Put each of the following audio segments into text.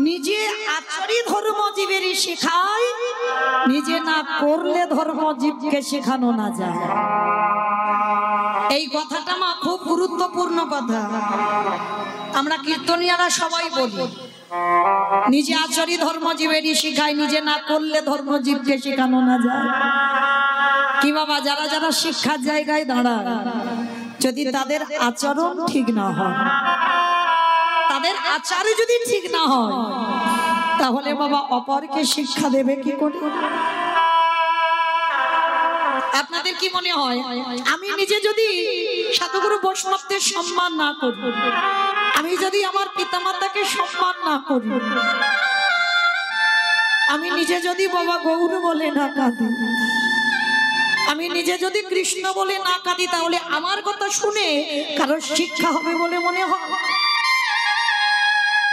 নিজে আচরি ধর্মজীবেরই শেখায়, নিজে না করলে ধর্মজীবকে শেখানো না যায়। এই কথাটা মা খুব গুরুত্বপূর্ণ কথা। আমরা কীর্তনিয়ারা সবাই বলি নিজে আচরি ধর্মজীবেরই শেখায়, নিজে না করলে ধর্মজীবকে শেখানো না যায়। কি বাবা, যারা যারা শিক্ষার জায়গায় দাঁড়ায় যদি তাদের আচরণ ঠিক না হয়, তাদের আচার যদি ঠিক না হয়, তাহলে বাবা অপরকে শিক্ষা দেবে কি করে? আপনাদের কি মনে হয় আমি নিজে যদি সাধুগুরু বৈষ্ণবদের সম্মান না করি, আমি যদি আমার পিতামাতাকে সম্মান না করি, আমি নিজে যদি বাবা গৌর বলে না কাঁদি, আমি নিজে যদি কৃষ্ণ বলে না কাঁদি, তাহলে আমার কথা শুনে কারোর শিক্ষা হবে বলে মনে হয়?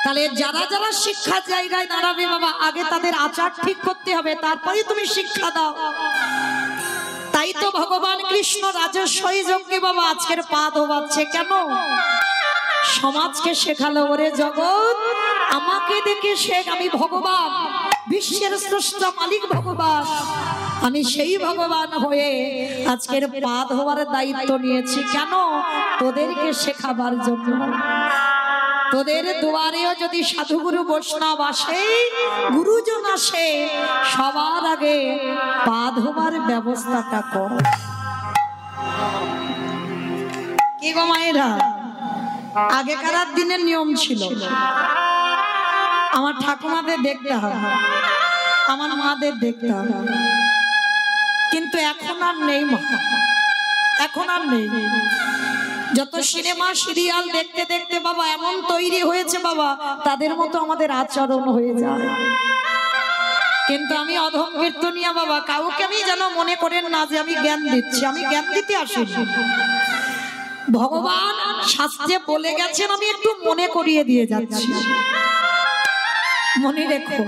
তাহলে যারা যারা শিক্ষার জায়গায় দাঁড়াবে বাবা, আগে তাদের আচার ঠিক করতে হবে, তারপরে তুমি শিক্ষা দাও। তাই তো ভগবান কৃষ্ণ রাজস্বই যজ্ঞে বাবা আজকের পা ধোবাচ্ছে। কেন? সমাজকে শেখালো, ওরে জগৎ আমাকে দেখে শেখ, আমি ভগবান, বিশ্বের স্রষ্টা মালিক ভগবান, আমি সেই ভগবান হয়ে আজকের পা ধোবার দায়িত্ব নিয়েছি। কেন? তোদেরকে শেখাবার জন্য। তোদের দুয়ারেও যদি সাধুগুরু বৈষ্ণব আসে, গুরুজন আসে, সবার আগে পা ধোবার ব্যবস্থাটা কর। কি গো মায়েরা, আগেকার দিনের নিয়ম ছিল, আমার ঠাকুমাদের দেখতে হবে, আমার মাদের দেখতে হবে, কিন্তু এখন আর নেই মা, এখন আর নেই। যত সিনেমা সিরিয়াল দেখতে দেখতে বাবা এমন তৈরি হয়েছে বাবা, তাদের মতো আমাদের আচরণ হয়ে যায়। কিন্তু আমি অধম কীর্তনিয়া বাবা, কাউকে আমি যেন মনে করেন না যে আমি জ্ঞান দিচ্ছি, আমি জ্ঞান দিতে আসিনি। ভগবান শাস্ত্রে বলে গেছেন, আমি একটু মনে করিয়ে দিয়ে যাচ্ছি। মনে রেখো,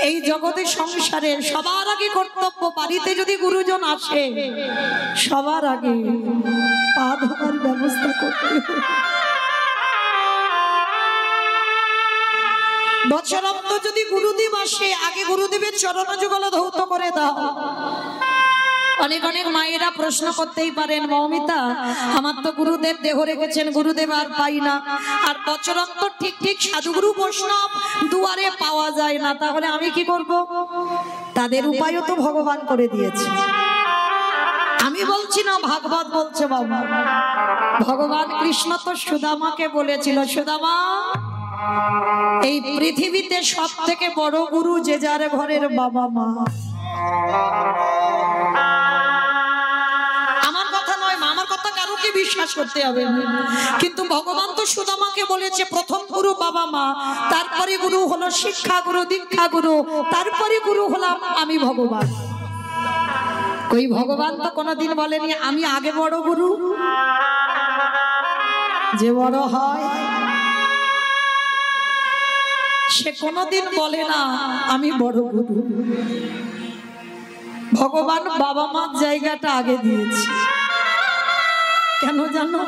এই জগতের সংসারে সবার আগে কর্তব্য, বাড়িতে যদি গুরুজন আসে সবার আগে পা ধোয়ার ব্যবস্থা করতে হবে। বছরন্ত যদি গুরুদেব আসে, আগে গুরুদেবের চরণ যুগল ধৌত করে দাও। অনেক অনেক মায়েরা প্রশ্ন করতেই পারেন, মৌমিতা আমার তো গুরুদেব দেহ রেখেছেন, গুরুদেব আর পাই না, আর বছরন্তর ঠিক ঠিক সাধুগুরু বৈষ্ণব দুয়ারে পাওয়া যায় না, তাহলে আমি কি করব? তাদের উপায়ও তো ভগবান করে দিয়েছে। আমি বলছি না, ভাগবত বলছে বাবা। ভগবান কৃষ্ণ তো সুদামাকে বলেছিল, সুদামা এই পৃথিবীতে সব থেকে বড় গুরু যে যার ঘরের বাবা মা। আমার কথা নয় মা, আমার কথা কারোকে বিশ্বাস করতে হবে না, কিন্তু ভগবান তো সুদামাকে বলেছে প্রথম গুরু বাবা মা, তারপরে গুরু হলো শিক্ষা গুরু, দীক্ষা গুরু, তারপরে গুরু হলাম আমি ভগবান। কই ভগবান তো কোনোদিন বলেনি আমি আগে বড় গুরু। যে বড় হয় সে কোনোদিন বলে না আমি বড় গুরু। ভগবান বাবা মার জায়গাটা আগে দিয়েছে। কেন জানো?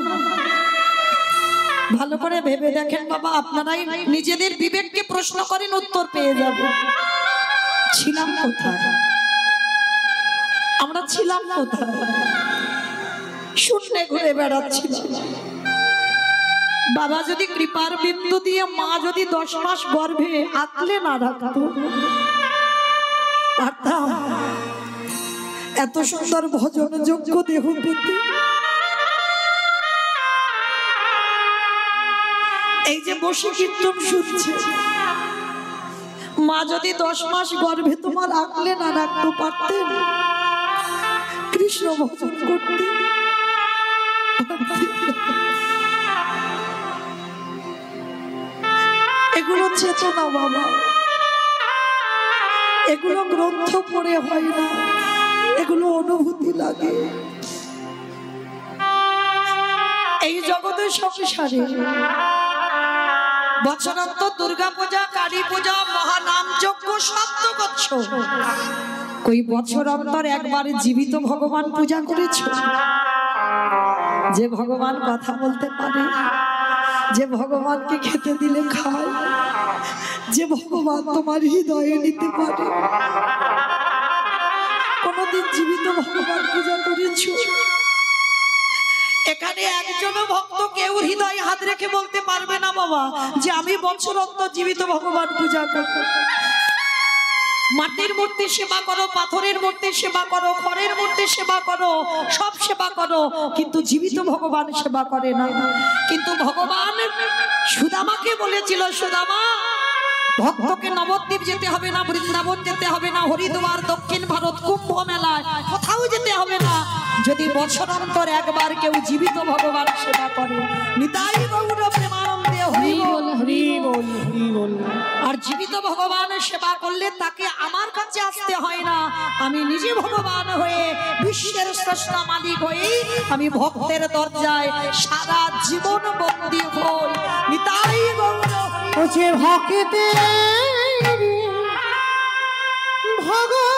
ভালো করে ভেবে দেখেন বাবা, আপনারাই নিজেদের বিবেককে প্রশ্ন করেন, উত্তর পেয়ে যাবেন। ছিলাম কোথায়? আমরা ছিলাম কোথায়? শূন্যে ঘুরে বেড়াচ্ছিলাম। বাবা যদি কৃপার বিন্দু দিয়ে মা যদি 10 মাস গর্ভে আঁকলে না রাখতো, পারতাম এত সুন্দর ভজন যোগ্য দেহ পেতে? এই যে বসে কীর্তন শুনছে, মা যদি 10 মাস গর্ভে তোমার আঁকলে না রাখতো, পারতেন কৃষ্ণ ভজন করতে? এগুলো চেতনা বাবা, এগুলো গ্রন্থ পড়ে হয় না, এগুলো অনুভূতি লাগে। এই জগতের সংসারে বছরন্ত দুর্গা পূজা, কালী পূজা, মহানাম যজ্ঞ সব তো করছো, কই বছর অন্তর একবার জীবিত ভগবান পূজা করেছো? যে ভগবান কথা বলতে পারে, যে ভগবানকে খেতে দিলে খায়, যে ভগবান তোমার হৃদয়ে নিতে পারে। কোনদিন জীবিত ভগবান পূজা করেছ? এখানে একজনও ভক্ত কেউ হৃদয়ে হাত রেখে বলতে পারবে না বাবা যে আমি বছর অন্তর জীবিত ভগবান পূজা করব। মাটির মূর্তি সেবা করো, পাথরের মূর্তি সেবা করো, খড়ের মূর্তি সেবা করো, সব সেবা করো, কিন্তু জীবিত ভগবান সেবা করে না। কিন্তু ভগবান সুদামাকে বলেছিল, সুদামা ভক্তকে নবদ্বীপ যেতে হবে না, বৃন্দাবন যেতে হবে না, হরিদ্বার, দক্ষিণ ভারত, কুম্ভ মেলায় কোথাও যেতে হবে না, যদি বছর অন্তর একবার কেউ জীবিত ভগবান সেবা করে। নিতাই গৌর প্রেমানন্দে হরি বল, হরি বল, হরি বল। আর জীবিত ভগবান সেবা করলে তাকে আমার কাছে আসতে হয় না, আমি নিজে ভগবান হয়ে বিশ্বের স্রষ্টা মালিক হয়ে আমি ভক্তের দরজায় সারা জীবন বন্দী হই। নিতাই গৌর যে ভক্তে ভগবান,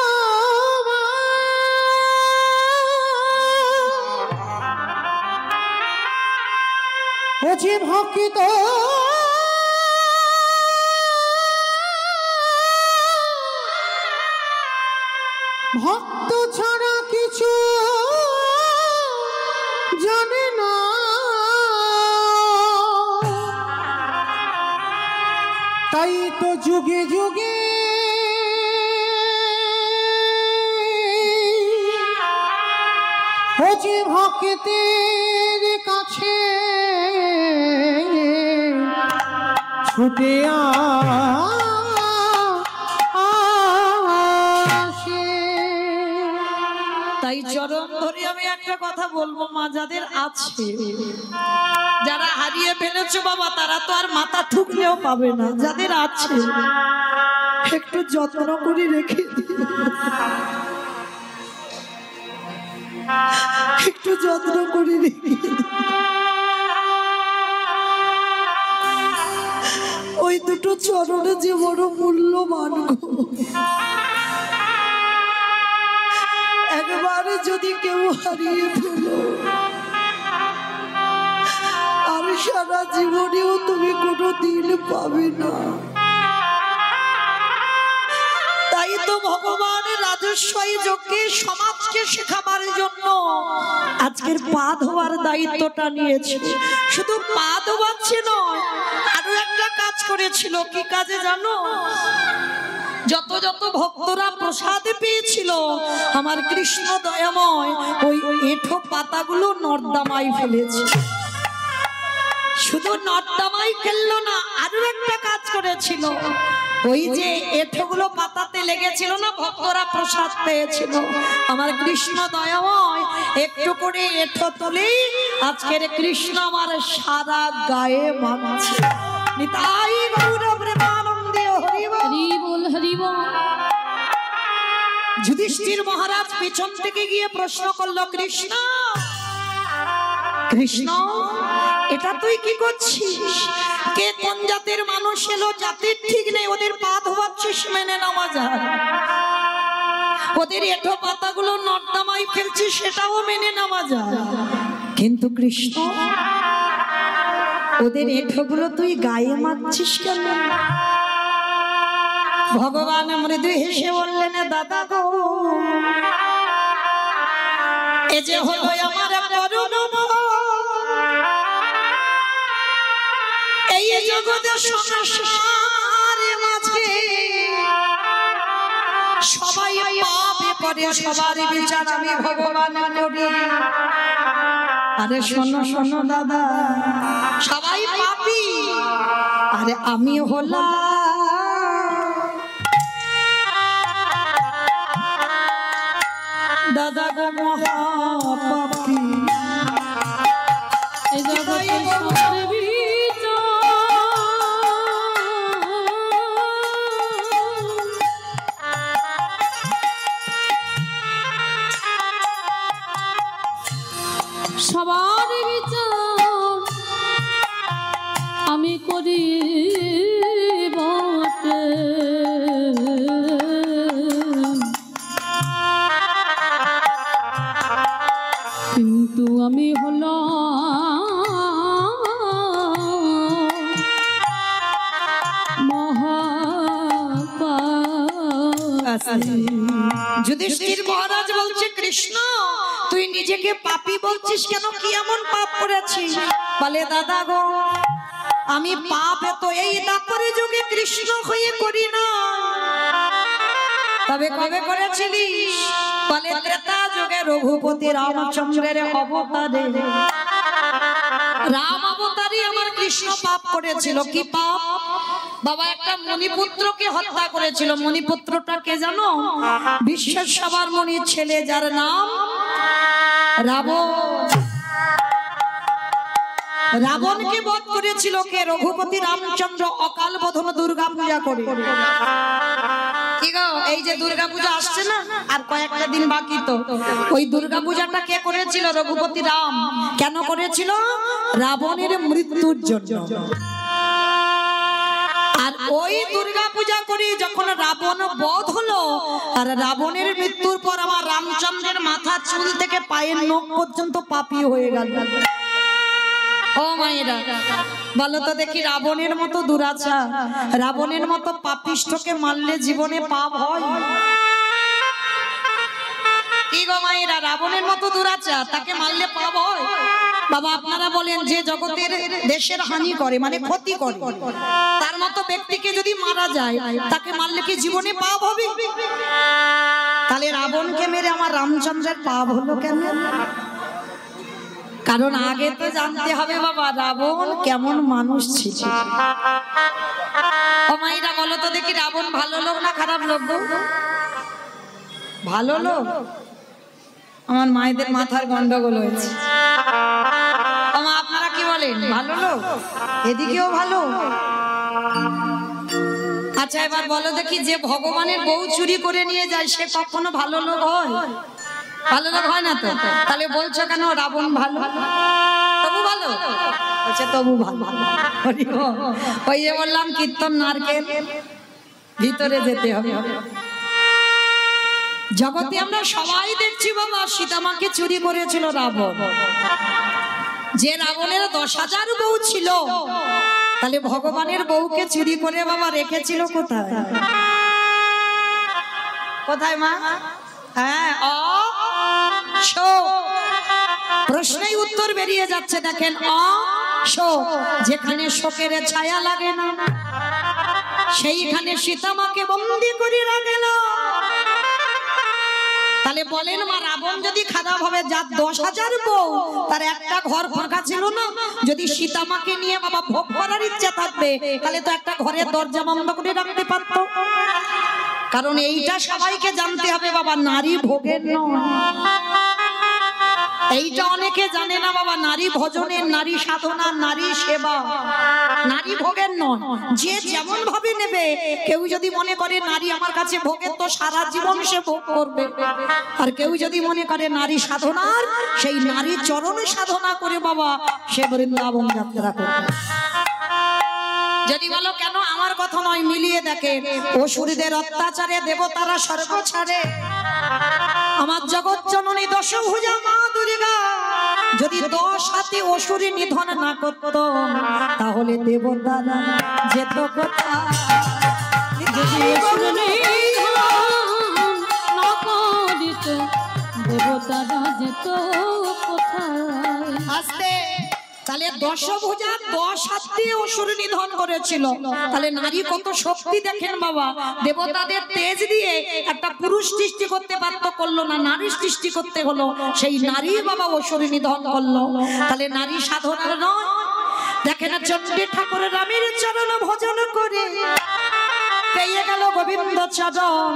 যে ভক্ত ভক্ত ছাড়া কিছু জানে না, তাই তো যুগে যুগে ও যে ভক্তের কাছে ছুটে আসে। তাই চরণ ধরে আমি একটা কথা বলবো, মা যাদের আছে, যারা হারিয়ে ফেলেছো বাবা, তারা তো আর মাথা ঠুকলেও পাবে না। যাদের আছে একটু যত্ন করে রেখে দিও, একটু যত্ন করে রেখে দিও। ওই দুটো চরণে যে বড় মূল্যবান, একবারে যদি কেউ হারিয়ে ফেলো আর সারা জীবনেও তুমি কোনো দিন পাবে না। তাই তো ভগবান রাজস্বই যজ্ঞে সমাজকে শেখাবার জন্য আজকের পা ধোয়ার দায়িত্বটা নিয়েছে। শুধু পা ধোয়াচ্ছে নয়, আরো একটা কাজ করেছিল। কি কাজে জানো? যত যত ভক্তরা প্রসাদ পেয়েছিল আমার কৃষ্ণ দয়াময় ওই এঁঠো পাতাগুলো নর্দমায় ফেলেছে। শুধু নর্দমাই ফেললো না, আরো একটা কাজ করেছিল। ওই যে এঁঠোগুলো পাতাতে লেগেছিল না, ভক্তরা প্রসাদ পেয়েছিল, আমার কৃষ্ণ দয়াময় একটু করে এঁঠো তুলেই আজকের কৃষ্ণ আমার সারা গায়ে মাখছে। নিতাই গৌর প্রেমানন্দে হরি বল, হরি বল। যুধিষ্ঠির মহারাজ পেছন থেকে গিয়ে প্রশ্ন করলো, কৃষ্ণ কৃষ্ণ এটা তুই কি করছিস? কে কোন জাতের মানুষ এলো, জাতির ঠিক নেই, ওদের পা ধোয়াচ্ছিস, মেনে নেওয়া যায়। ওদের এঁঠো পাতাগুলো নর্দমায় ফেলছিস, সেটাও মেনে নেওয়া যায়। কিন্তু কৃষ্ণ ওদের এঁঠোগুলো তুই গায়ে মাখছিস কেন? ভগবান মৃদু হেসে বললেন, দাদা গো, এ যে হলো আমার করুণ, এই জগতে সংসারের মাঝে সবাই পাপে পড়ে, সবার বিচার আমি ভগবান করি। আরে শোনো শোনো দাদা, সবাই পাপী, আরে আমি হলাম দাদা গো মহাপাপী। এই জগতে সবার সবার বিচার আমি করি বটে, কিন্তু আমি হলাম যুধিষ্ঠির মহারাজ বলছে কৃষ্ণ তুই নিজেকে পাপী বলছিস কেন, কি এমন পাপ করেছিস? বলে দাদা গো আমি পাপ এত এই দাপরে যুগে কৃষ্ণ হয়ে করি না, তবে কবে করেছিলিস? বলে ত্রেতা যুগে রঘুপতি রামচন্দ্রের অবতারে, রাম অবতারে আমার কৃষ্ণ পাপ করেছিল। কি পাপ বাবা? একটা মণিপুত্রকে হত্যা করেছিল। মণিপুত্রটা কে জানো? বিশ্বের সবার মণির ছেলে যার নাম রাবণ। রাবণকে বধ করেছিল কে? রঘুপতি রামচন্দ্র অকাল বোধন দুর্গা পূজা করে। কি গো, এই যে দুর্গা পূজা আসছে না, আর কয়েকটা দিন বাকি, তো ওই দুর্গা পূজাটা কে করেছিল? রঘুপতি রাম। কেন করেছিল? রাবণের মৃত্যুর জন্য। আর ওই দুর্গা পূজা করে যখন রাবণ বধ হলো, আর রাবণের মৃত্যুর পর আমার রামচন্দ্রের মাথা চুল থেকে পায়ের নখ পর্যন্ত পাপী হয়ে গেল। ও মায়েরা বলো তো দেখি, রাবণের মতো দুরাচার, রাবণের মতো পাপিষ্ঠকে মারলে জীবনে পাপ হয়? কি গো মায়েরা, রাবণের মতো দুরাচার তাকে মারলে পাপ হয়? বাবা আপনারা বলেন, যে জগতের দেশের হানি করে মানে ক্ষতি করে, তার মতো ব্যক্তিকে যদি মারা যায় তাকে মারলে কি জীবনে পাপ হবে? তাহলে রাবণকে মেরে আমার রামচন্দ্রের পাপ হলো কেন? কারণ আগে তো জানতে হবে বাবা রাবণ কেমন মানুষ ছিল। ও মাইরা বলো তো দেখি, রাবণ ভালো লোক না খারাপ লোক? ভালো লোক। আমার মায়েদের মাথার গন্ডগোল হয়েছে। আপনারা কি বলেন, ভালো লোক? এদিকেও ভালো। আচ্ছা এবার বলো দেখি, যে ভগবানের বউ চুরি করে নিয়ে যায় সে কখনো ভালো লোক হয়? ভালো লোক হয় না তো। তাহলে বলছো কেন রাবণ ভালো? তবু ভালো আচ্ছা, তবু ভালো। ওই যে বললাম কীর্তন নারকেল, ভিতরে যেতে হবে। জগতে আমরা সবাই দেখছি বাবা, সীতামাকে চুরি করেছিল রাবণ। যে রাবণের 10,000 বউ ছিল, তাহলে ভগবানের বউকে চুরি করে বাবা রেখেছিল কোথায়? কোথায় মা? হ্যাঁ, প্রশ্নেই উত্তর বেরিয়ে যাচ্ছে। দেখেন, যেখানে শোকের ছায়া লাগে না সেইখানে সীতামাকে বন্দি করে রাখল। তাহলে বলেন মা, রাবণ যদি খারাপ হবে, যার 10,000 বউ তার একটা ঘর ফাঁকা ছিল না, যদি সীতামাকে নিয়ে বাবা ভোগ করার ইচ্ছা থাকবে তাহলে তো একটা ঘরের দরজা বন্ধ করে রাখতে পারতো। কারণ এইটা সবাইকে জানতে হবে বাবা, নারী ভোগের নয়। এইটা অনেকে জানে না বাবা, নারী ভজনের, নারী সাধনা, নারী সেবা, নারী ভোগের নয়। যে যেমন ভাবে নেবে, কেউ যদি মনে করে নারী আমার কাছে ভোগের, তো সারা জীবন সে ভোগ করবে। আর কেউ যদি মনে করে নারী সাধনার, সেই নারী চরণ সাধনা করে বাবা সে বৃন্দাবন যাত্রা করবে। যদি বলো কেন, আমার কথা নয়, মিলিয়ে দেখে। অসুরদের অত্যাচারে দেবতারা স্বর্গ ছাড়ে। আমার জগৎ জননী দশভুজা মা দুর্গা যদি 10 হাতে অসুরে নিধন না করত, তাহলে দেবতারা যেত কোথায়? যদি অসুর নিধন না করিত, দেবতারা যেত কোথায়? আস্তে। তাহলে দশভুজা 10 হাতে অসুর নিধন করেছিল। তাহলে নারী কত শক্তি দেখেন বাবা। দেবতাদের তেজ দিয়ে একটা পুরুষ সৃষ্টি করতে পারতো, করলো না, নারী সৃষ্টি করতে হলো। সেই নারী বাবা অসুর নিধন করলো। তাহলে নারী সাধনার নয়। দেখেন, চণ্ডী ঠাকুর রামের চরণ ভজন করে পেয়ে গেল গোবিন্দ চরণ।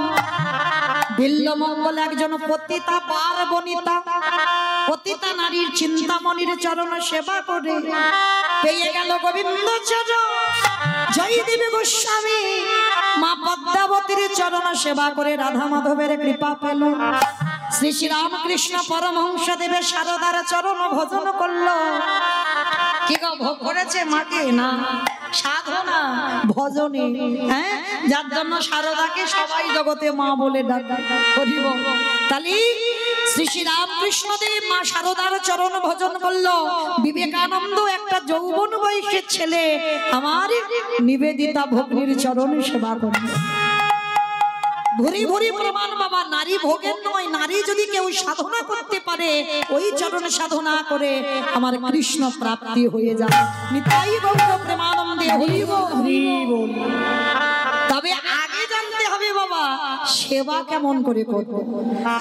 বিল্লমঙ্গল একজন পতিতা পার্বণিতা, পতিতা নারীর চিন্তামণির চরণ সেবা করে পেয়ে গেল গোবিন্দ চরণ। জয়দেবী গোস্বামী মা পদ্মাবতীর চরণ সেবা করে রাধা মাধবের কৃপা পেল। শ্রী শ্রী রামকৃষ্ণ পরমহংস দেবের শারদার চরণ ভজন করলো। কি গো, ভোগ করেছে মাকে? না, সাধনা ভজনে। হ্যাঁ, যার জন্য শারদাকে সবাই জগতে মা বলে ডাকে। তাহলে শ্রী শ্রী রামকৃষ্ণ দেব মা শারদার চরণ ভজন করলো। বিবেকানন্দ একটা যৌবন বয়সের ছেলে আমার নিবেদিতা ভগ্নীর চরণ সেবা করল। ভুরি ভুরি প্রমাণ বাবা, নারী ভোগের নয়, নারী যদি কেউ সাধনা করতে পারে ওই চরণ সাধনা করে আমার কৃষ্ণ প্রাপ্তি হয়ে যাবে। নিতাই গৌর প্রেমানন্দে হরি বল। তবে আগে জানতে হবে বাবা সেবা কেমন করে করব।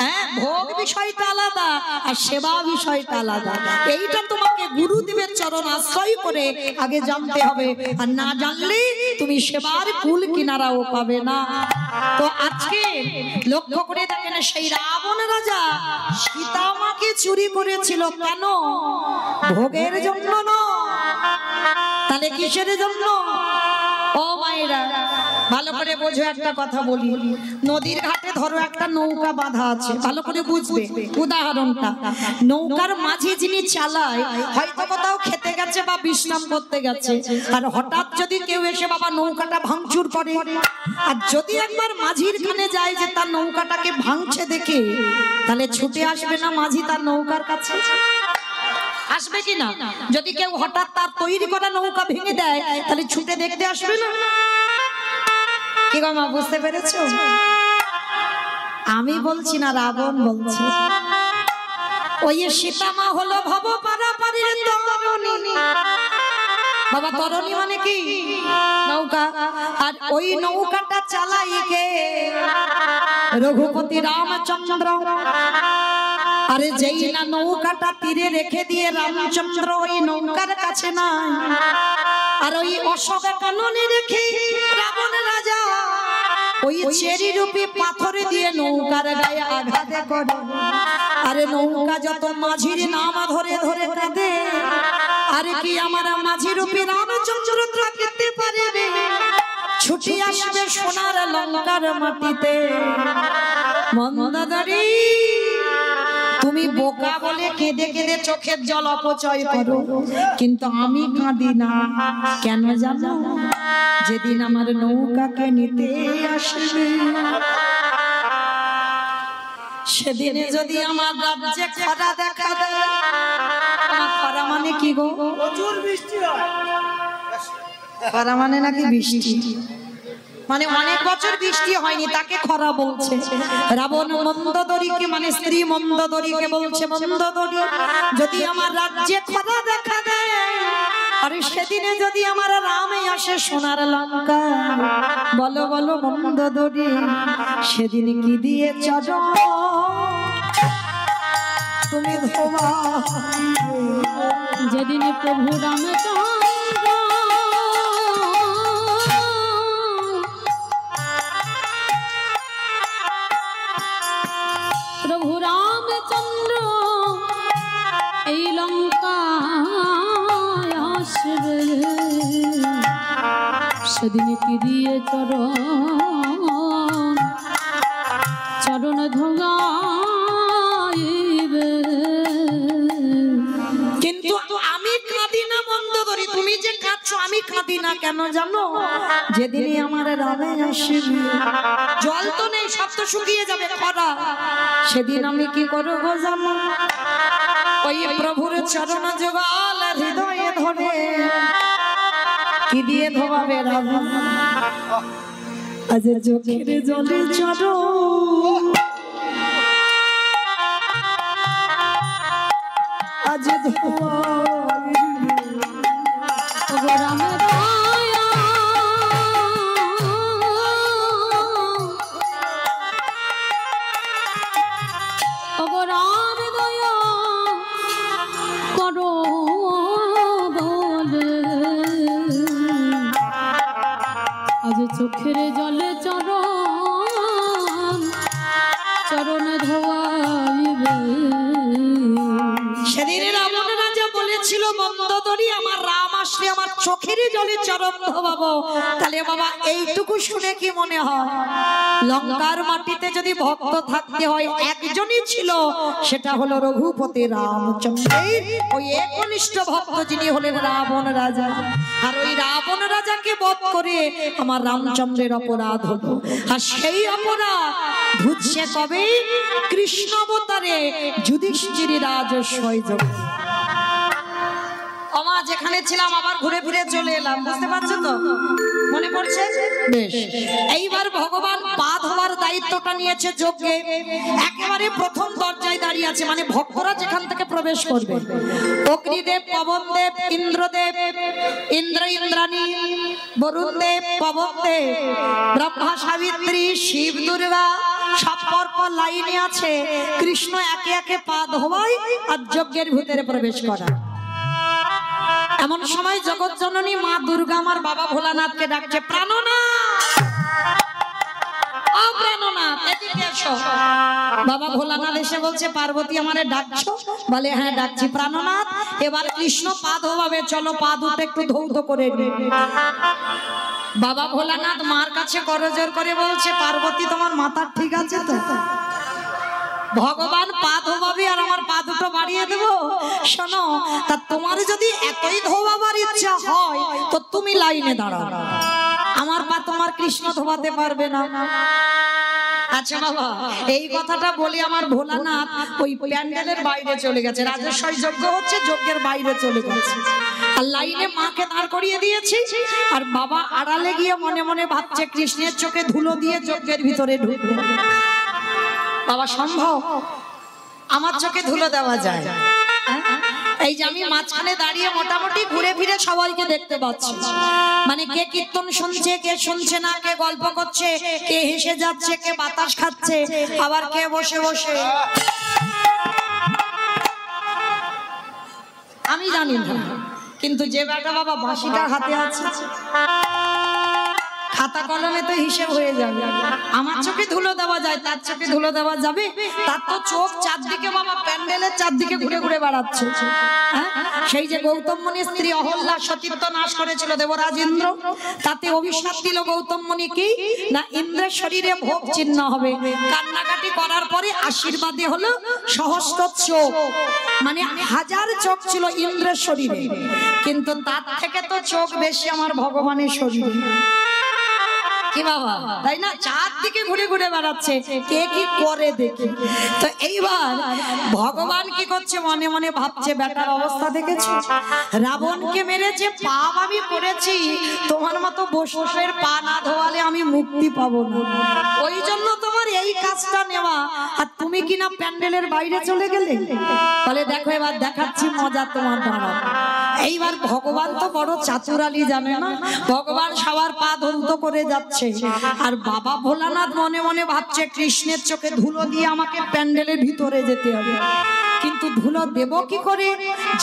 হ্যাঁ, ভোগ বিষয়টা আলাদা আর সেবা বিষয়টা আলাদা। এইটা তোমাকে গুরুদেবের চরণ আশ্রয় করে আগে জানতে হবে, আর না জানলে তুমি সেবার কুল কিনারাও পাবে না। তো আজকে লক্ষ্য করে দেখেন, সেই রাবণ রাজা সীতা মাকে চুরি করেছিল কেন? ভোগের জন্য নয়, তাহলে কিসের জন্য? ও মায়েরা ভালো করে বোঝো, একটা কথা বলি। নদীর ঘাটে ধরো একটা নৌকা বাঁধা আছে, ভালো করে বুঝবে উদাহরণটা। নৌকার মাঝি যিনি চালায় হয়তো কোথাও খেতে গেছে বা বিশ্রাম করতে গেছে, আর হঠাৎ যদি কেউ এসে বাবা নৌকাটা ভাঙচুর করে, আর যদি একবার মাঝির কানে যায় যে তার নৌকাটাকে ভাঙছে দেখে, তাহলে ছুটে আসবে না মাঝি তার নৌকার কাছে? আসবে কি না? যদি কেউ হঠাৎ তার তৈরি করা নৌকা ভেঙে দেয় তাহলে ছুটে দেখতে আসবে না? কি গো মা, বুঝতে পেরেছো? আমি বলছি না, রাবণ বলছে। ওই সীতা মা হলো ভব পারাপারের তরণী। বাবা তরণী মানে কি? নৌকা। আর ওই নৌকাটা চালাই কে? রঘুপতি রামচন্দ্র। আরে যেই না নৌকাটা তীরে রেখে দিয়ে রামচন্দ্র ওই নৌকার কাছে নাই, আর ওই অশোক কাননে রেখে রাবণ রাজা ওই চেরি রূপী পাথরে দিয়ে নৌকার গায়ে আঘাত করে। আরে নৌকা যত মাঝির নাম ধরে ধরে কাঁদে, আরে কি আমার মাঝি রূপী রামচন্দ্র থাকতে পারে রে? ছুটি আসবে সোনার লঙ্কার মাটিতে। মন্দাদারি তুমি বোকা বলে কেঁদে কেঁদে চোখের জল অপচয় করো, কিন্তু আমি কাঁদি না। কেন জানো? যেদিন আমার নৌকাকে নিতে আসবে সেদিনে যদি আমার রাজ্যে খরা দেখা দেয়। খরা মানে কি গো? প্রচুর বৃষ্টি হয়। খরা মানে নাকি বৃষ্টি, মানে অনেক বছর বৃষ্টি হয়নি, তাকে খরা বলছে। রাবণ মন্দোদরীকে মানে স্ত্রী মন্দোদরীকে বলছে, মন্দোদরী যদি আমার রাজ্যে খরা দেখা দেয়, আরে সেদিনে যদি আমার রামে আসে সোনার লঙ্কা, বলো বলো মন্দোদরী সেদিন কি দিয়ে চলো তুমি ধোবা? যেদিন প্রভু রামচন্দ্র প্রভু রামচন্দ্র এই লঙ্কায় আসবে, সেদিন কি দিয়ে চরণ ধোগাইবে। কিন্তু আমি কাঁদি না মন্দোদরী, তুমি যে কাঁদছো আমি কাঁদি না। কেন জানো? যেদিনই আমার রামে আসবে, জল তো নেই, সব তো শুকিয়ে যাবে খরা, সেদিন আমি কি করবো জানো? ওই প্রভুর চরণ যুগল হৃদয়ে ধরে কি দিয়ে ধোবাবে রাবণ? আজ চোখের জলে চরণ, আজ চোখের জলে চরণ ধোয়াইবে। সেদিন রাবণ রাজা বলেছিল, মন্দোদরী আমার রাম আসলে আমার চোখের জলে চরণ ধোবাবো। তাহলে বাবা এইটুকু শুনে কি মনে হয়? লঙ্কার মাটিতে যদি ভক্ত থাকতে হয় একজনই ছিল, সেটা হলো রঘুপতি রামচন্দ্রের ওই একনিষ্ঠ ভক্ত যিনি হলেন রাবণ রাজা। আর ওই রাবণ রাজাকে বধ করে আমার রামচন্দ্রের অপরাধ হলো, আর সেই অপরাধ ধুচ্ছে কবে? কৃষ্ণ অবতারে যুধিষ্ঠির রাজস্বয় যোগে। আমা যেখানে ছিলাম আবার ঘুরে ফিরে চলে এলাম, বুঝতে পারছো তো? মনে পড়ছে? বেশ। এইবার ভগবান পা ধোয়ার দায়িত্বটা নিয়েছে যজ্ঞে। একেবারে প্রথম দরজায় দাঁড়িয়ে আছে, মানে ভক্তরা যেখান থেকে প্রবেশ করবে। অগ্নিদেব, পবনদেব, ইন্দ্রদেব, ইন্দ্র ইন্দ্রাণী, বরুণদেব, পবনদেব, ব্রহ্মা, সাবিত্রী, শিব, দুর্গা সব পরপর লাইনে আছে। কৃষ্ণ একে একে পা ধোয়ায় আর যজ্ঞের ভিতরে প্রবেশ করা। এমন সময় জগৎ জননী মা দুর্গা আমার বাবা ভোলানাথকে ডাকছে, প্রাণনাথ, ও প্রাণনাথ, এদিকে এসো। বাবা ভোলানাথ এসে বলছে, পার্বতী আমারে ডাকছো? বলে হ্যাঁ ডাকছি। প্রাণনাথ, এবার কৃষ্ণ পা ধোয়াবে, চলো পা দুটো একটু ধৌত করে নি। বাবা ভোলানাথ মার কাছে করজোর করে বলছে, পার্বতী তোমার মাথা ঠিক আছে তো? ভগবান পা ধোবাবে আর আমার পা দুটো বাড়িয়ে দেব? শোনো, তা তোমার যদি এতই ধোবাবার ইচ্ছা হয় তো তুমি লাইনে দাঁড়াও, আমার পা তোমার কৃষ্ণ ধোবাতে পারবে না। আচ্ছা বাবা, এই কথাটা বলি আমার ভোলানাথ ওই প্যান্ডেলের বাইরে চলে গেছে। রাজস্বই যজ্ঞ হচ্ছে, যজ্ঞের বাইরে চলে গেছে। আর লাইনে মাকে দাঁড় করিয়ে দিয়েছি, আর বাবা আড়ালে গিয়ে মনে মনে ভাবছে কৃষ্ণের চোখে ধুলো দিয়ে যজ্ঞের ভিতরে ঢুকবে। বাবা সম্ভব? আমার চোখে ধুলো দেওয়া যায়? এই যে আমি মাঝখানে দাঁড়িয়ে মোটামুটি ঘুরে ফিরে সবাইকে দেখতে পাচ্ছি, মানে কে কীর্তন শুনছে, কে শুনছে না, কে গল্প করছে, কে হেসে যাচ্ছে, কে বাতাস খাচ্ছে, আবার কে বসে বসে। আমি জানি না, কিন্তু যে বেটা বাবা বাঁশিটা হাতে আছে, খাতা কলমে তো হিসেব হয়ে যাবে। আমার চোখে ধুলো দেওয়া যায়, তার চোখে ধুলো দেওয়া যাবে? তার তো চোখ চারদিকে বাবা প্যান্ডেলের চারদিকে ঘুরে ঘুরে বেড়াচ্ছে। সেই যে গৌতম মুনির স্ত্রী অহল্যা সতীত্ব নাশ করেছিল দেবরাজ ইন্দ্র, তাতে অভিশাপ দিল গৌতম মুনি কি না ইন্দ্রের শরীরে ভোগ চিহ্ন হবে। কান্নাকাটি করার পরে আশীর্বাদে হলো সহস্র চোখ, মানে 1000 চোখ ছিল ইন্দ্রের শরীরে, কিন্তু তার থেকে তো চোখ বেশি আমার ভগবানের শরীরে। কি বাবা, তাই না? চারদিকে ঘুরে ঘুরে বেড়াচ্ছে, কে কি করে দেখি। তো এইবার ভগবান কি করছে, মনে মনে ভাবছে, বেটার অবস্থা দেখেছো? রাবণকে মেরেছে, পাপ আমি করেছি, তোমার মতো বৈষ্ণবের পা না ধোয়ালে আমি মুক্তি পাবো না, ওই জন্য তোমার এই কাজটা নেওয়া। আর তুমি কিনা প্যান্ডেলের বাইরে চলে গেলে। বলে দেখো এবার দেখাচ্ছি মজা তোমার দ্বারা। এইবার ভগবান তো বড় চাতুরালি, জানে না? ভগবান সবার পা ধৌত করে যাচ্ছে, আর বাবা ভোলানাথ মনে মনে ভাবছে কৃষ্ণের চোখে ধুলো দিয়ে আমাকে প্যান্ডেলের ভিতরে যেতে হবে, কিন্তু ধুলো দেব কি করে?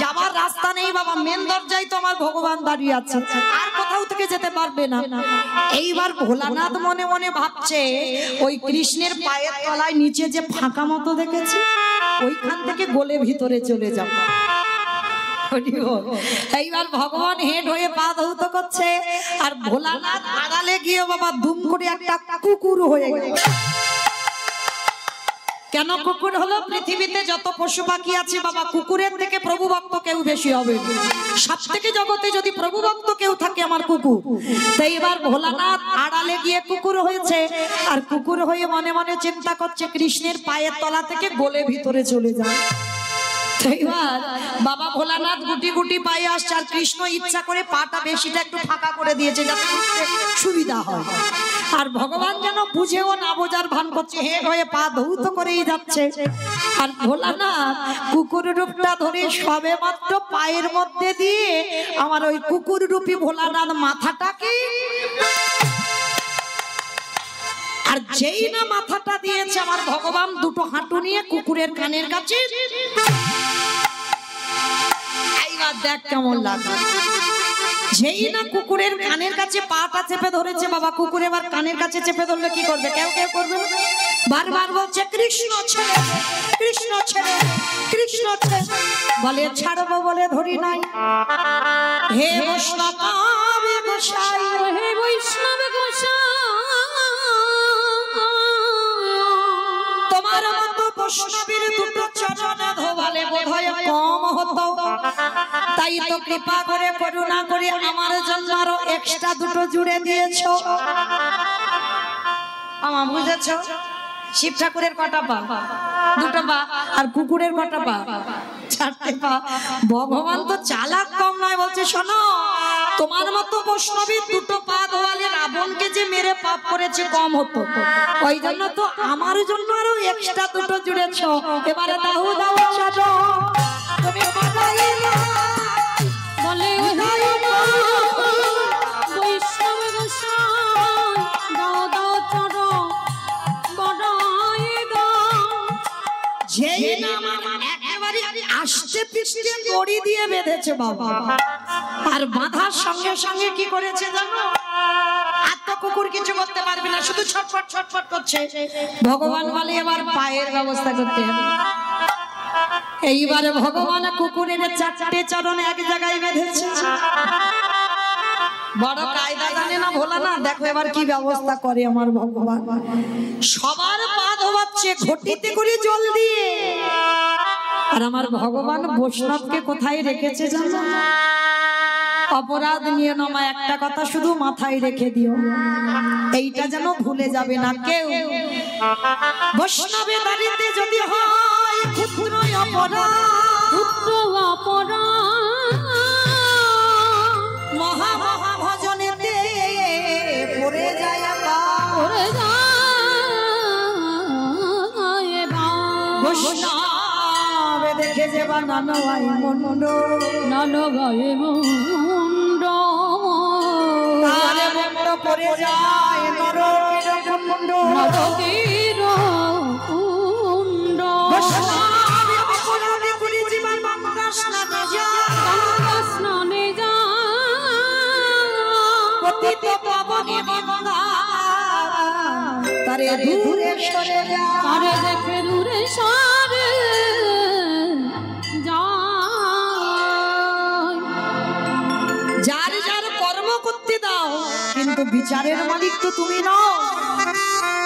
যাবার রাস্তা নেই বাবা, মেন দরজায় তো আমার ভগবান দাঁড়িয়ে আছে, আর কোথাও থেকে যেতে পারবে না। এইবার ভোলানাথ মনে মনে ভাবছে ওই কৃষ্ণের পায়ের তলায় নিচে যে ফাঁকা মতো দেখেছি, ওইখান থেকে গলে ভিতরে চলে যাব। এইবার ভগবান হেড হয়ে পা ধৌত করছে, আর ভোলানাথ আড়ালে গিয়ে বাবা দুম করে একটা কুকুর হয়ে গেল। কেন কুকুর হলো? পৃথিবীতে যত পশু পাখি আছে বাবা, কুকুরের থেকে প্রভু ভক্ত কেউ বেশি হবে। সব থেকে জগতে যদি প্রভু ভক্ত কেউ থাকে আমার কুকুর। তাই এবার ভোলানাথ আড়ালে গিয়ে কুকুর হয়েছে, আর কুকুর হয়ে মনে মনে চিন্তা করছে কৃষ্ণের পায়ের তলা থেকে গলে ভিতরে চলে যায়। এইবার বাবা ভোলানাথ গুটি গুটি পায়ে আসছে, আর কৃষ্ণ ইচ্ছা করে পাটা বেশিটা একটু ফাঁকা করে দিয়েছে যাতে সুবিধা হয়। আর ভগবান যেন বুঝেও না বোঝার ভান করছে, হেড হয়ে পা ধৌত করেই যাচ্ছে। আর ভোলানাথ কুকুর রূপটা ধরে সবে মাত্র পায়ের মধ্যে দিয়ে আমার ওই কুকুর রূপী ভোলানাথ মাথাটাকে, আর যেই না মাথাটা দিয়েছে আমার ভগবান দুটো হাঁটু নিয়ে কুকুরের কানের কাছে, এইবার দেখ কেমন লাগে। যেই না কুকুরের কানের কাছে পাটা চেপে ধরেছে বাবা, কুকুর এবার কানের কাছে চেপে ধরলে কি করবে? কেউ কেউ করবে, বারবার বলছে কৃষ্ণ ছেড়ে, কৃষ্ণ ছেড়ে, কৃষ্ণ ছেড়ে। বলে ছাড়বো বলে ধরি নাই। হে বৈষ্ণব গোসাই, হে বৈষ্ণব গোসাই, তোমার মতো বৈষ্ণবের দুটো চরণ ধোবালে বোধহয় কম হতো, তাই তো কৃপা করে করুণা করে আমার জন্য আরো এক্সট্রা দুটো জুড়ে দিয়েছো। আমার বুঝেছো? শিব ঠাকুরের কটা পা? দুটো পা। আর কুকুরের কটা পা? চারটে পা। ভগবান তো চালাক কম নয়, বলছে শোনো তোমার মতো বৈষ্ণবী দুটো পা ধোয়ালে রাবণকে যে মেরে পাপ করেছে কম হতো, ওই জন্য তো আমার জন্য আরো এক্সট্রা দুটো জুড়েছ। এবারে দাও দাও চলো তুমি বানাইলা বলে বৈষ্ণব গোসাই দাও দাও চরো বড়াই দাও। যেই নাম একেবারে আস্তে পিছতে দড়ি দিয়ে বেঁধেছে বাবা, আর বাঁধার সঙ্গে সঙ্গে কি করেছে জানো? আর তো কুকুর কিছু করতে পারবে না, শুধু ছটফট ছটফট করছে। ভগবান বলে এবার পায়ের ব্যবস্থা করতে হবে। এইবারে ভগবান কুকুরের চারটে চরণ এক জায়গায় বেঁধেছে। বড় কায়দা জানে না ভোলা না, দেখো এবার কি ব্যবস্থা করে আমার ভগবান। সবার পা ধোয়াচ্ছে ঘটিতে করে জল দিয়ে, আর আমার ভগবান বৈষ্ণবকে কোথায় রেখেছে জানো? অপরাধ নিয়ে নামা একটা কথা শুধু মাথায় রেখে দিও, এইটা যেন ভুলে যাবে না কেউ। বৈষ্ণবের বাড়িতে যদি হয় ক্ষুদ্র অপরাধ, ক্ষুদ্র অপরাধ মহা মহা ভজনেতে পড়ে যায় করে যায় বৈষ্ণব দেখে যে বানানো হয় মন্ড নান গায়ে মুন্ড আরে মন্ড পড়ে যায় নরকের মুন্ড নরকের কুণ্ড। বৈষ্ণব অপরাধে করে জীবন গঙ্গা স্নানে যায়, গঙ্গা স্নানে যায় পতিত পাবনে গঙ্গা তারে দূরে সরে যায়। তারে দেখে দূরে সরে যায়। যার যার কর্ম করতে দাও, কিন্তু বিচারের মালিক তো তুমি নও।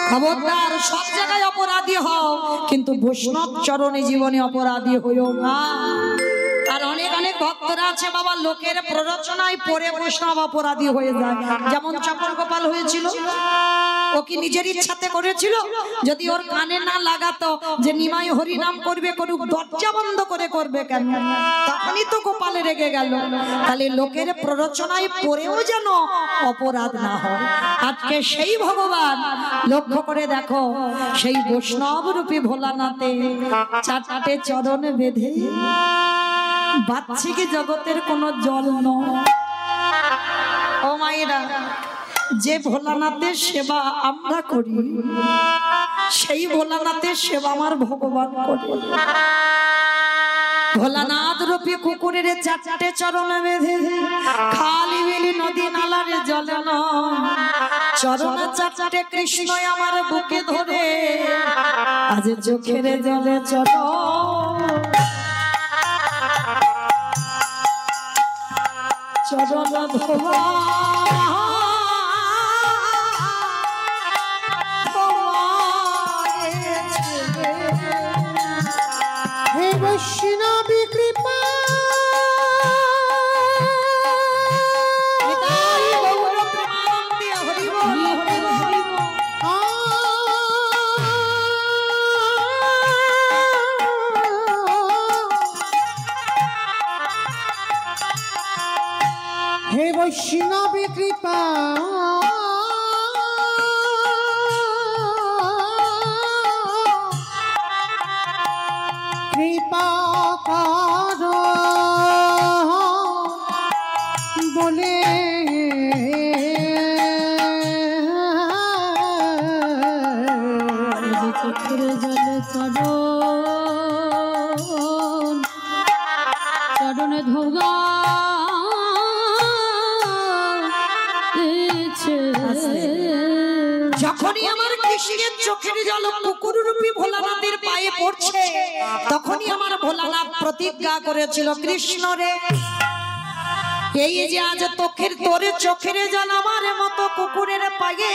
খবরদার, সব জায়গায় অপরাধী হও, কিন্তু বৈষ্ণব চরণে জীবনে অপরাধী হইও না। আর অনেক অনেক ভক্তরা আছে বাবা, লোকের প্ররোচনায় পড়ে বৈষ্ণব অপরাধী হয়ে যায়। যেমন চপল গোপাল হয়েছিল, ও কি নিজের ইচ্ছাতে করেছিল? যদি ওর কানে না লাগাতো যে নিমাই হরি নাম করবে করুক, দরজা বন্ধ করে করবে কেন? তখনই তো গোপালে রেগে গেল। তাহলে লোকের প্ররোচনায় পড়েও যেন অপরাধ না হয়। আজকে সেই ভগবান লক্ষ্য করে দেখো, সেই বৈষ্ণব রূপী ভোলানাথে চারটে চরণ বেঁধে বাচ্চিকে জগতের কোনো জল নয়। ও মায়েরা, যে ভোলানাথের সেবা আমরা করি, সেই ভোলানাথের সেবা আমার ভগবান করে। ভোলানাথ রূপী কুকুরের চারটে চরণ বেঁধে খালি বিলি নদী নালার জল চরণ চারটে কৃষ্ণ আমার বুকে ধরে আজ চোখের জলে চল চরণ ধোয়া হে বৈষ্ণবী কৃপা হে বৈষ্ণবী কৃপা কৃপা করো বলে চোখের জলে চরণে ধোগা যখনই আমার কৃষ্ণের চোখের জল কুকুর রূপী ভোলানাথের পায়ে পড়ছে, তখনই আমার ভোলানাথ প্রতিজ্ঞা করেছিল, কৃষ্ণ রে, এই যে আজ তোরে চোখের জল আমার মতো কুকুরের পায়ে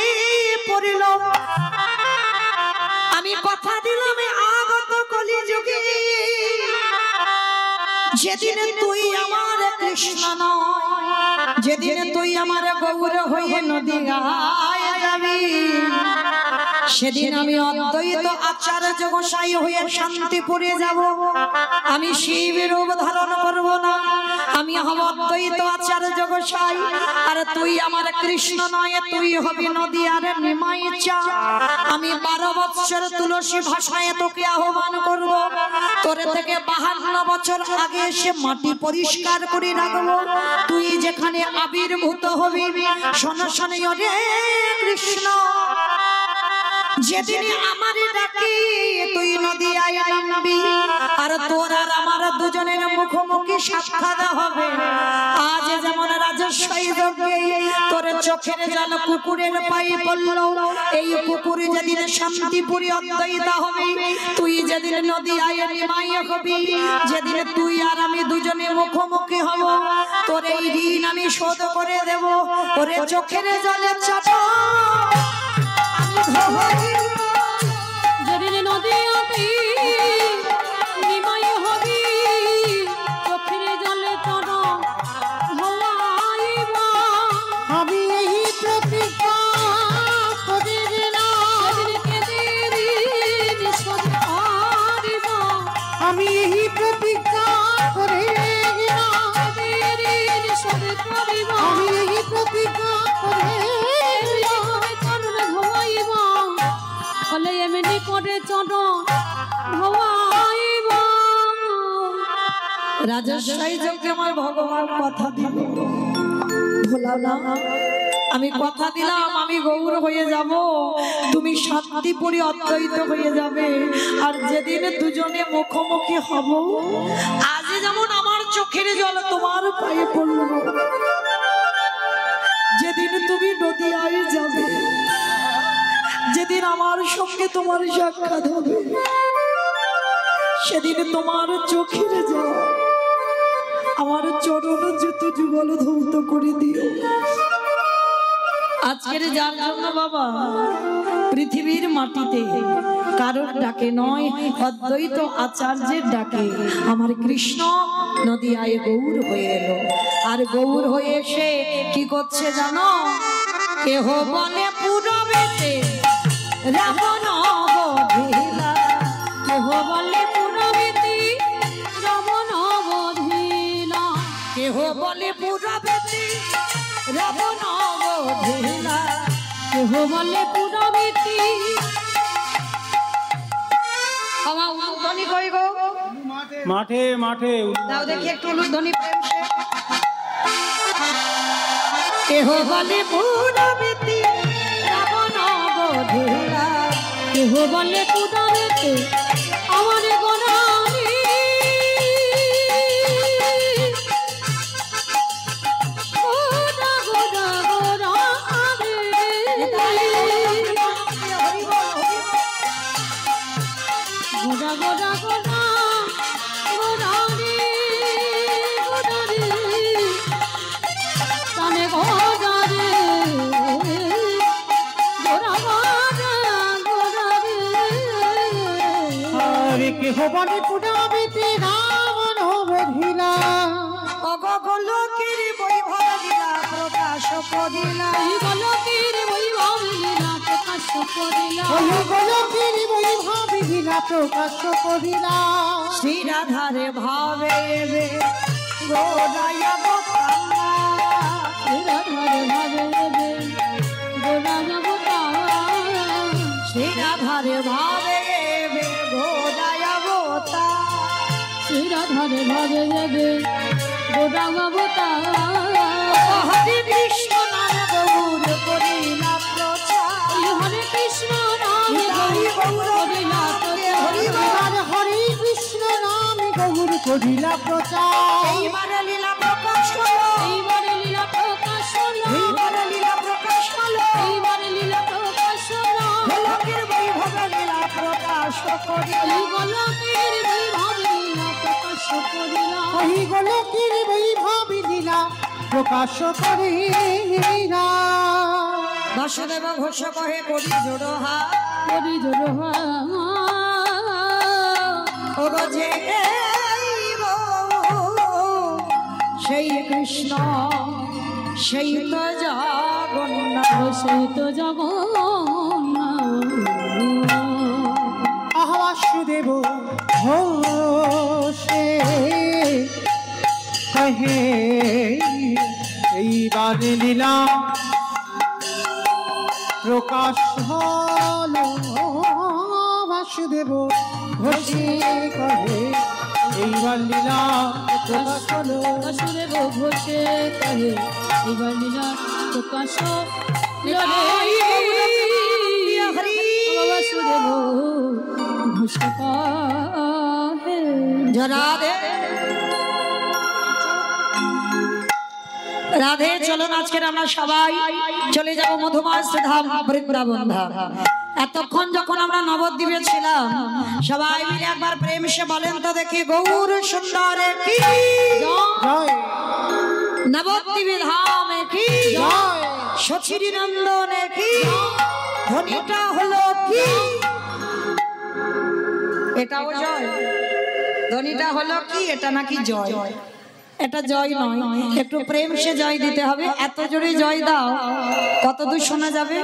পড়িল, আমি কথা দিলাম আগত কলিযুগে যেদিন তুই আমার কৃষ্ণ নয়, যেদিন তুই আমার গৌর হয়ে নদী গায়ে যাবি, সেদিন আমি অদ্বৈত আচার্য গোসাই হয়ে শান্তিপুরে যাব। আমি শিবের রূপ ধারণ করব না, আমি হব অদ্বৈত আচার্য গোসাই। আর তুই আমার কৃষ্ণ নয়, তুই হবি নদী আর নিমাই চা। আমি 12 বছর তুলসী ভাষায় তোকে আহ্বান করব। তোর থেকে 52 বছর আগে এসে মাটি পরিষ্কার করে রাখবো। তুই যেখানে আবির্ভূত হবি, শোন শোন রে কৃষ্ণ, যেদিন আমার ডাকি তুই নদিয়ায় নামবি, আর তোর আর আমার দুজনের মুখোমুখি সাক্ষাৎ হবে। আজ যেমন রাজস্বই যজ্ঞে তোর চোখের জল কুকুরের পায়ে পড়লো, এই কুকুরে যেদিন শান্তিপুরে অদ্বৈত হবে, তুই যেদিন নদিয়ায় নিমাই হবি, যেদিন তুই আর আমি দুজনে মুখোমুখি হব, তোর এই ঋণ আমি শোধ করে দেব। ওরে চোখের জলে চাপা যেদিন নদী আবি নিমাই হবি, চোখের জলে চর হওয়াইব। আমি এই প্রতিজ্ঞা করে গেলাম, আমি এই প্রতিজ্ঞা করে গেলাম, আমি এই প্রতিজ্ঞা করে এমনি করে চরণ ধোয়াইব। রাজস্বই যজ্ঞে আমার ভগবান কথা দিল, ভোলা না, আমি কথা দিলাম আমি গৌর হয়ে যাব, তুমি শান্তিপুরে অদ্বৈত হয়ে যাবে। আর যেদিন দুজনে মুখোমুখি হব, আজ যেমন আমার চোখের জল তোমার পায়ে পড়ল, যেদিন তুমি নদিয়ায় যাবে, যেদিন আমার সঙ্গে তোমার সাক্ষাৎ হবে, সেদিন তোমার চোখের জল আমার চরণ জুতো যুগল ধৌত করে দিও। আজকের যার জন্য বাবা পৃথিবীর মাটিতে কারোর ডাকে নয়, অদ্বৈত আচার্যের ডাকে আমার কৃষ্ণ নদিয়ায় গৌর হয়ে এলো। আর গৌর হয়ে এসে কি করছে জানো? কেহ বলে পুরবেতে রাবণ বধিলা, কেহ বলে পুরবেতি রাবণ বধিলা, কেহ বলে পুরবেতে রাবণ বধিলা, কেহ বলে পুরবেতি। আমার উলুধ্বনি কই গো? মাঠে মাঠে দাও দেখি একটু উলুধ্বনি প্রেম সে। কেহ বলে পুরবেতে রাবণ বধিলা, কেহ বলে পুরবেতি আমার গোরানি, গোরা গোরা গোরা গোরা গোরা গোরা গোরানি গোরানি তানে গোরানি গোরা গোরা গোরানি। আরে কেহ বলে পুরবেতি রাবণ বধিলা, অগলোকের বৈভব লীলা প্রকাশ করিলা, এই গোলকের বৈভব লীলা প্রকাশ করিলা, ওই গোলকের বৈভব লীলা প্রকাশ করিলা। শ্রী রাধারে ভাবে বে গোরায় অবতারা, রাধারে ভাবে বে গোরায় অবতারা, শ্রী রাধারে ভাবে বে গোরায় অবতারা, শ্রী রাধারে ভাবে বে গোরায় অবতারা। হরে কৃষ্ণ নাম গৌর করিলা প্রচার, হরে কৃষ্ণ নাম গৌর করিলা প্রচার, হরে কৃষ্ণ নাম গৌর করিলা প্রচার। এইবারে লীলা প্রকাশ হলো, এইবারে লীলা প্রকাশ হলো, এইবারে লীলা প্রকাশ হলো, এইবারে লীলা প্রকাশ হলো, গোলকের বৈভব লীলা প্রকাশ করিলা, এই গোলকের বৈভব লীলা প্রকাশ করিলা, ওই গোলকের বৈভব লীলা প্রকাশ করিলা। বাসুদেব ঘোষ কহে করি জোড়হা, করি জোড়হা ও যে সেই কৃষ্ণ সেই তো জগন্নাথ, সেই তো জগন্নাথ। কহে এইবার লীলা প্রকাশ হলো বাসুদেব ঘোষে কহে এইবার লীলা প্রকাশ হলো বাসুদেব ঘোষে কহে এইবার লীলা প্রকাশ বাসুদেব ঘোষে কহে রাধে রাধে। চলুন আজকের আমরা সবাই চলে যাব মধুমাস ধাম বৃন্দাবন ধাম। এতক্ষণ যখন আমরা নবদ্বীপে ছিলাম সবাই মিলে একবার প্রেম সে বলেন তো দেখি গৌর সুন্দরে কি জয় নবদ্বীপে ধামে কি জয় সচিরি নন্দনে কি ধ্বনিটা হলো কি এটাও জয় ধ্বনিটা হলো কি এটা নাকি জয় এটা জয় নয় একটু প্রেম সে জয় দিতে হবে এত জোরে জয় দাও কত দূর শোনা যাবে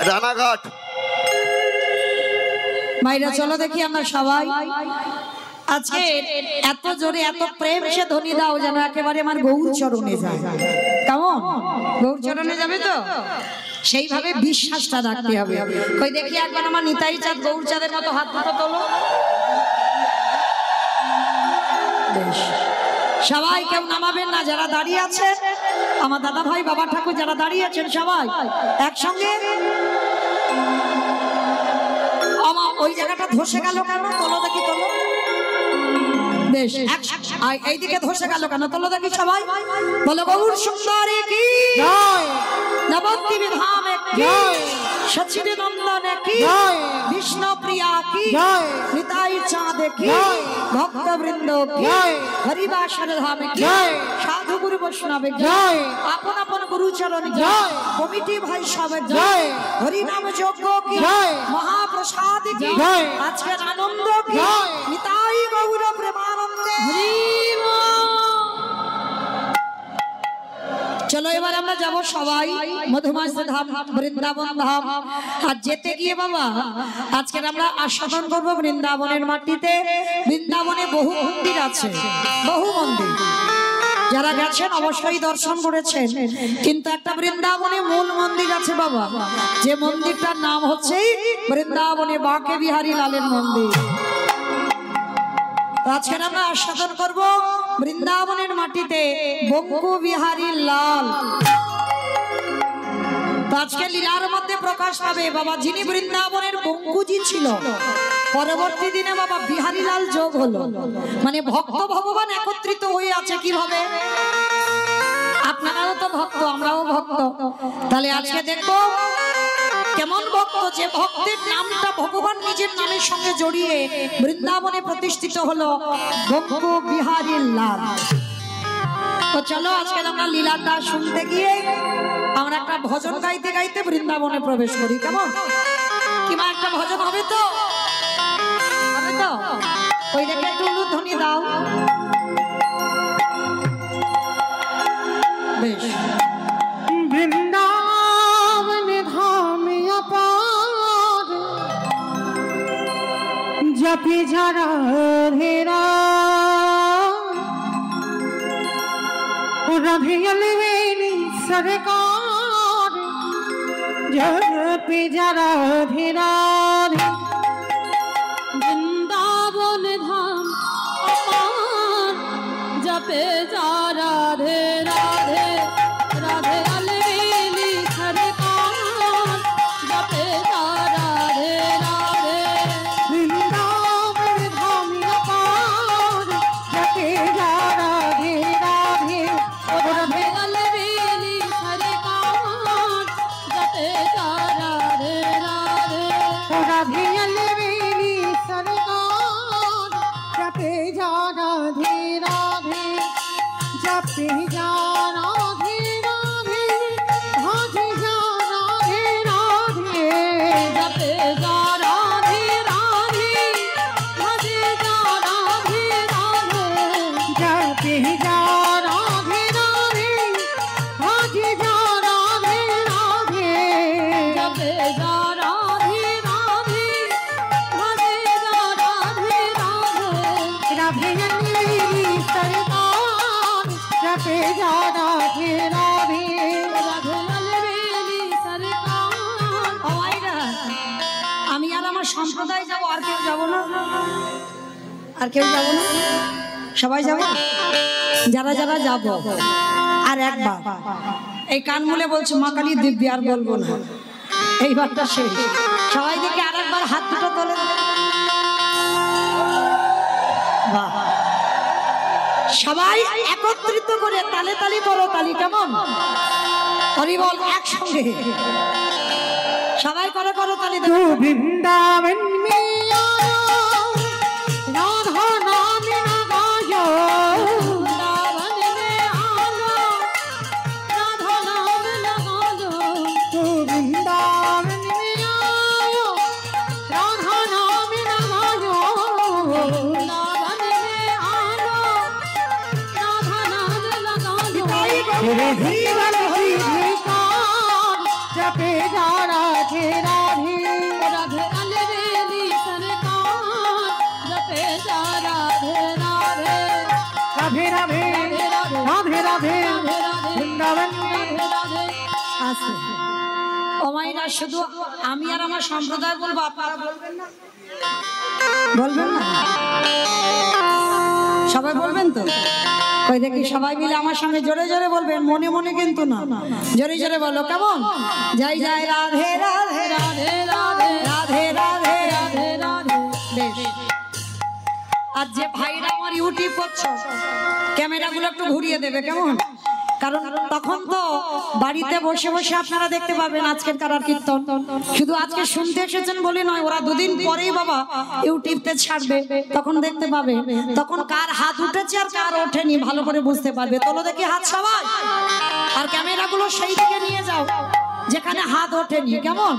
রানাঘাট মাইরা চলো দেখি আমরা সবাই আজকে এত জোরে এত প্রেম সে ধ্বনি দাও যেন একেবারে আমার গৌর চরণে যায় কেমন গৌর চরণে যাবে তো সেইভাবে বিশ্বাসটা রাখতে হবে কই দেখি একবার আমার নিতাই চাঁদ গৌর চাঁদের মতো হাত দুটো তোলো বেশ সবাই কেউ নামাবেন না যারা দাঁড়িয়ে আছেন আমার দাদা ভাই বাবা ঠাকুর যারা দাঁড়িয়ে আছেন সবাই একসঙ্গে আমার ওই জায়গাটা ধসে গেল কেন তোলো দেখি তোলো বেশ এইদিকে ধসে গেল কেন তোলো দেখি সবাই বলো গৌর সুন্দরী কি জয় নবদ্বীপে ধামে কি জয় সচিরি নন্দনে কি জয় বিষ্ণু প্রিয়া কি জয় নিতাই চাঁদে কি জয় ভক্তবৃন্দ কি জয় হরিবাসর ধামে কি জয় সাধু গুরু বৈষ্ণবে কি জয় আপন আপন গুরু চরণ কি জয় কমিটি ভাই সবের জয় হরি নাম যজ্ঞ কি জয় মহাপ্রসাদ কি জয় আজকের আনন্দ কি জয় নিতাই গৌর প্রেমানন্দে চলো এবার আমরা যাব সবাই মধুমাস ধাম বৃন্দাবন ধাম আর যেতে গিয়ে বাবা আজকের আমরা আস্বাদন করব বৃন্দাবনের মাটিতে বৃন্দাবনে বহু মন্দির আছে বহু মন্দির যারা গেছেন অবশ্যই দর্শন করেছেন কিন্তু একটা বৃন্দাবনে মূল মন্দির আছে বাবা যে মন্দিরটার নাম হচ্ছে বৃন্দাবনে বাঁকে বিহারী লালের মন্দির আজকে আমরা আস্বাদন করব বৃন্দাবনের মাটিতে বঙ্কু বিহারী লাল আজকে লীলার মধ্যে প্রকাশ পাবে বাবা যিনি বৃন্দাবনের বঙ্কুজি ছিল পরবর্তী দিনে বাবা বিহারী লাল যোগ হলো মানে ভক্ত ভগবান একত্রিত হয়ে আছে কিভাবে আপনারাও তো ভক্ত আমরাও ভক্ত তাহলে আজকে দেখবো কেমন ভক্ত যে ভক্তের নামটা ভগবান নিজের নামের সঙ্গে জড়িয়ে বৃন্দাবনে প্রতিষ্ঠিত হলো বঙ্কু বিহারী লাল তো চলো আজকে আমরা লীলাটা শুনতে গিয়ে আমরা একটা ভজন গাইতে গাইতে বৃন্দাবনে প্রবেশ করি কেমন কিংবা একটা ভজন হবে তো হবে তো ওই দেখে একটু উলুধ্বনি দাও বেশ বৃন্দাবন ধাম অপার জপি যারা হেরা রাধে আলবেনি সরকার জপি যারা হেরা বৃন্দাবন ধাম অপার জপে যা রাধে রাধে রাধে আলবেলি সরকার জপে যা রাধে রাধে বৃন্দাবন ধাম অপার জপি যারা হেরা রাধে আলবেলি সরকার জপে যা রাধে রাধে जा राधे राधे राधे अलबेली सरकार ও মাইরা, আমি আর আমার সম্প্রদায় যাব, আর কেউ যাব না? আর কেউ যাব না? সবাই যাব? যারা যারা যাব আর একবার এই কান মুলে বলছি মা কালী দিব্যি, আর বলবো না, এইবারটা শেষ। সবাই দেখে আর একবার হাত দুটো তোলে। বাহ, সবাই একত্রিত করে তালে তালি করো, তালি কেমন? হরি বল একসঙ্গে সবাই করো, করো তালি तू দেবো। वृंदावन में आया राधा नाम न गायो वृंदावन में आलो राधा नाम लगा लो तू वृंदावन में आयो राधा नाम न गायो वृंदावन में आलो राधा नाम लगा लो तेरे जीवन की धिकार जपे जा राधे राधे राधे अलबेली सरकार जपे जा राधे राधे राधे राधे राधे राधे वृंदावन में राधे राधे আছে ও মাইরা, শুধু আমি আর আমার সম্প্রদায় বলবো, আপনারা বলবেন না? বলবেন না? সবাই বলবেন তো? কই দেখি সবাই মিলে আমার সঙ্গে জোরে জোরে বলবেন, মনে মনে কিন্তু না, জোরে জোরে বলো কেমন? জয় জয় রাধে রাধে राधे राधे রাধে রাধে। राधे राधे বেশ, আর যে ভাইরা আমার ইউটিউব করছো, ক্যামেরাগুলো একটু ঘুরিয়ে দেবে কেমন? কারণ তখন তো বাড়িতে বসে বসে আপনারা দেখতে পাবেন আজকের কারার কীর্তন। শুধু আজকে শুনতে এসেছেন বলে নয়, ওরা দুদিন পরেই বাবা ইউটিউবতে ছাড়বে, তখন দেখতে পাবে। তখন কার হাত উঠেছে আর কার ওঠেনি ভালো করে বুঝতে পারবে। তোলো দেখি হাত সবাই, আর ক্যামেরাগুলো সেই দিকে নিয়ে যাও যেখানে হাত ওঠেনি কেমন?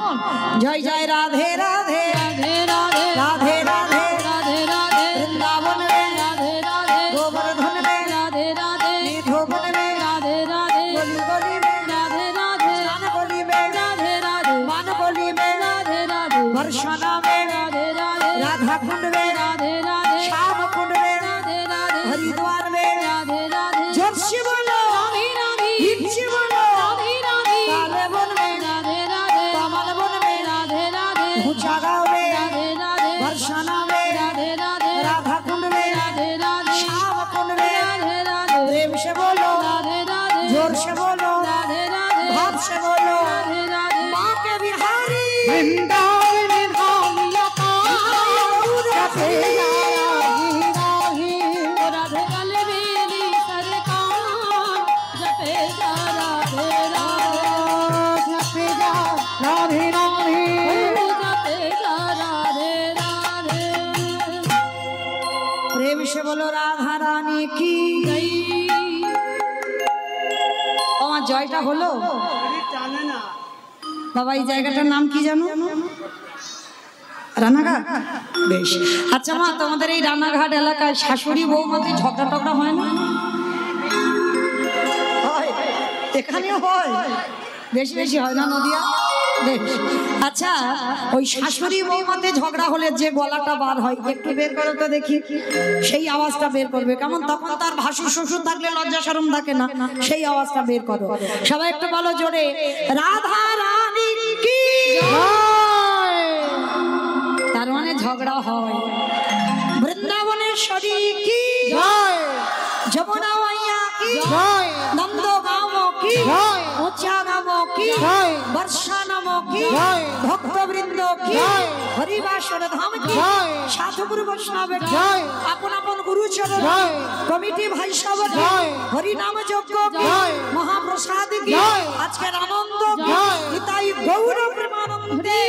জয় জয় রাধে রাধে राधे राधे রাধে রাধে राधे राधे বৃন্দাবন রে राधे राधे গোবর্ধন রে राधे राधे নিধোবন রে राधे राधे গলি গলি রে राधे राधे স্নান গলি রে राधे राधे মান গলি রে राधे राधे বর্ষণা রে राधे राधे রাধা কুণ্ড রে राधे राधे শ্যাম কুণ্ড রে राधे राधे হরিদ্বার রে राधे राधे জর্ষি বলো राधे राधे ইচ্ছি বলো राधे राधे কালে বন রে राधे राधे কমল বন রে राधे राधे ঘুচা গাও রে राधे राधे বর্ষণা রে राधे राधे রাধা কুণ্ড রে राधे राधे শ্যাম কুণ্ড রে राधे राधे প্রেম সে বলো राधे राधे जोर से बोलो राधे राधे भाव से बोलो राधे राधे माँ के बिहारी वृंदावन धाम जपे जा राधे राधे राधे अलबेली सरकार जपे जा राधे राधे जपे जा राधे राधे जपे जा राधे राधे प्रेम से बोलो राधा रानी की जय আমার জয়টা হলো বাবা। এই জায়গাটার নাম কি জানো? রানাঘাট। বেশ, আচ্ছা মা, তোমাদের এই রানাঘাট এলাকায় শাশুড়ি বৌমাতে ঝগড়া টগড়া হয় না? হয়, এখানেও হয়, বেশি বেশি হয় না নদিয়া? বেশ, আচ্ছা ওই শাশুড়ি বৌমাতে ঝগড়া হলে যে গলাটা বার হয়, একটু বের করো তো দেখি, সেই আওয়াজটা বের করবে কেমন? তখন তার ভাসুর শ্বশুর থাকলে লজ্জা শরম থাকে না, সেই আওয়াজটা বের করো সবাই একটু বলো জোরে, রাধা রানী কি জয়। তার মানে ঝগড়া হয়। বৃন্দাবনেশ্বরী কি জয় যমুনা মাইয়া কি জয় নন্দ গাঁও কি জয় উচ্চা গাঁও কি জয় বর্ষা নাম কি জয় ভক্তবৃন্দ কি জয় হরিবাসর ধাম কি জয় সাধুগুরু বৈষ্ণব কি জয় আপন আপন গুরুচরণ জয় কমিটি ভাই সব কি জয় হরিনাম যজ্ঞ কি জয় মহাপ্রসাদ কি জয় আজকের আনন্দ কি জয় নিতাই গৌর প্রেমানন্দে